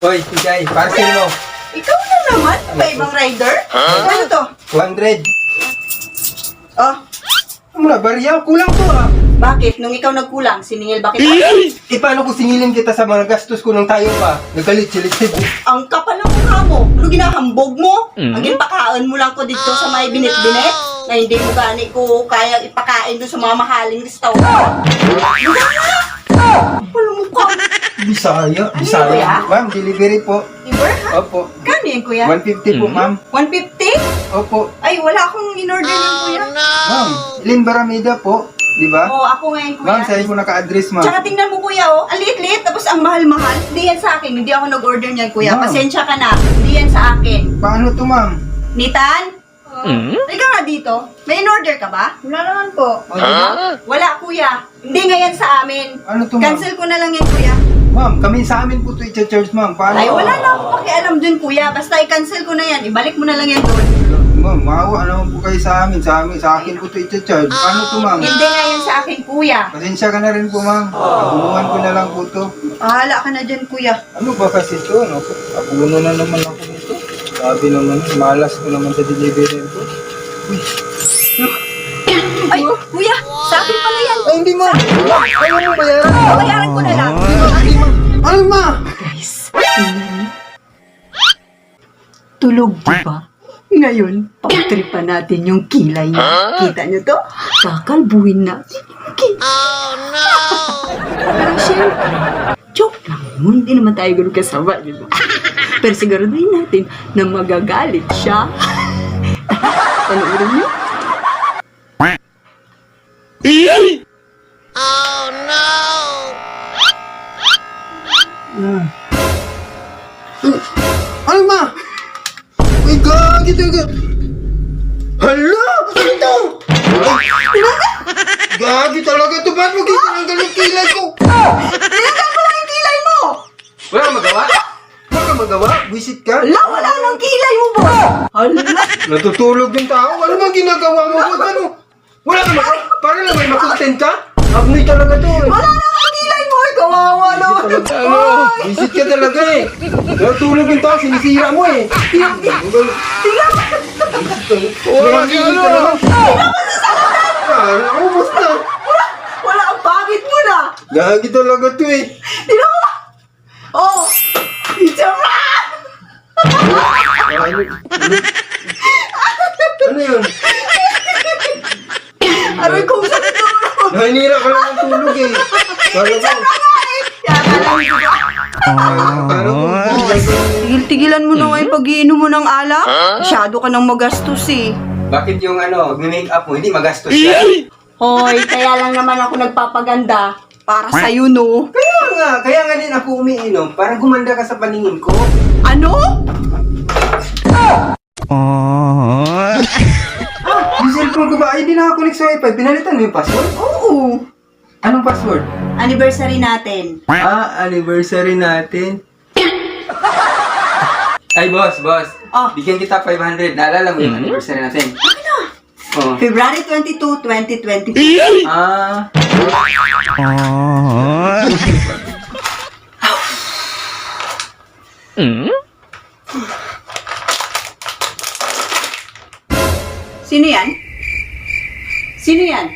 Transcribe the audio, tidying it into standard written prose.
Hoy, Pijay, parcel mo. Ikaw na naman? May ibang rider? Ano to? 200. Oh, Ano na, barya? Kulang to ah. bakit? Nung ikaw nagkulang, siningil ba kita? Eh, paano ko singilin kita sa mga gastos ko nung tayo pa? Nagalit-silit. Ang kapal ng mukha mo. Ano ginahambog mo? Ang ipakain mo lang ko dito sa may binit-binit na hindi mo gani ko kaya ipakain doon sa mga mahaling restaurant. Walang mukha. Bisaya. kuya? Bisaya. Ma'am, delivery po. Iber, ha? Opo. Kano yan, kuya? 150 po, ma'am. 150? Opo. Ay, wala akong in-order ng kuya. Ma'am, Lynn Baramida po. Di ba? Oo, ako ngayon, kuya. Ma'am, sa'yo ko naka-address, ma'am. Tsaka tingnan mo kuya, oh. Ang liit-liit, tapos ang mahal-mahal. Hindi yan sa akin. Hindi ako nag-order niyan, kuya. Ma'am. Pasensya ka na. Hindi yan sa akin. Paano to, ma'am? Nitan? Ikaw nga dito. May in-order ka ba? Wala naman po. O, di ba? Wala, kuya. Hindi nga yan sa amin. Ano to, ma'am? Cancel ko na lang yan, kuya. Ma'am, kami sa amin po to i-charge, ma'am. Paano? Ay, wala na akong pakialam dun, kuya. Basta i-cancel ko na yan. Ibalik mo na lang yan doon. Ma'am, maawa naman po kayo sa amin. Sa akin po to i-charge. Paano to, ma'am? Hindi nga yan sa akin, kuya. Pasensya ka na rin po, ma'am. Abuluhan ko na lang po to. Bahala ka na dyan, kuya. Ano ba kasi ito? Ano? Abuno na naman ako nito. Sabi naman, malas ko naman sa delivery nito. Ay, kuya. Sa akin pala yan. Ay, hindi, ma'am. Ayaw mo bayaran. Bayaran ko na lang. Hindi, ma'am. Ano, ma? Guys, tulog, di ba? Ngayon, pagtripan natin yung kilay niya. Kita niyo to? Kakalbuhin natin yung kilay. Oh, no! Pero syempre, joke lang yun. Hindi naman tayo ganun kasama, di ba? Pero siguraduhin natin na magagalit siya. Panoorin niyo? Ano, ma? Ay, gagi talaga. Hala! Ano ito? Gagi talaga ito. Ba't mo kitinanggal yung kilay ko? Tinanggal ko lang yung kilay mo! Wala kang magawa? Wala kang magawa? Visit ka? Hala, wala nang kilay mo, boss! Hala! Natutulog yung tao. Ano bang ginagawa mo? Wala ano? Wala ka magawa? Para lang may makontent ka? Abnoy talaga to eh. Wala nang kilay mo! Ay, kawawa naman! Ano? Visit ka talaga eh. Natutulog yung tao. Sinisira mo eh. Tingnan mo! Wala kang visit talaga. Ubus na. Wala ang pangit mo na! Gagi talaga to eh. Tingnan mo! Oh! Itsura! Ano yun? Aray kong sakit na ulo! Nahinira ka lang ng tulog eh. Kala ko. Kala ko. Tigil-tigilan mo na nga yung pag-iinom mo ng alak. Masyado ka nang magastos eh. Bakit yung ano, make up mo, hindi magastos yan? Hoy, kaya lang naman ako nagpapaganda. Para sa'yo, no? Kaya nga din ako umiinom, para gumanda ka sa paningin ko. Ano? Yung cellphone ko ba, ay di nakakonect sa wifi, pinalitan mo yung password? Oo. Anong password? Anniversary natin. Anniversary natin. Ay, boss. Oh. Bigyan kita 500. Naalala mo yung anniversary natin? Ano? Oh. February 22, 2022. Ah. Sino yan? Sino yan?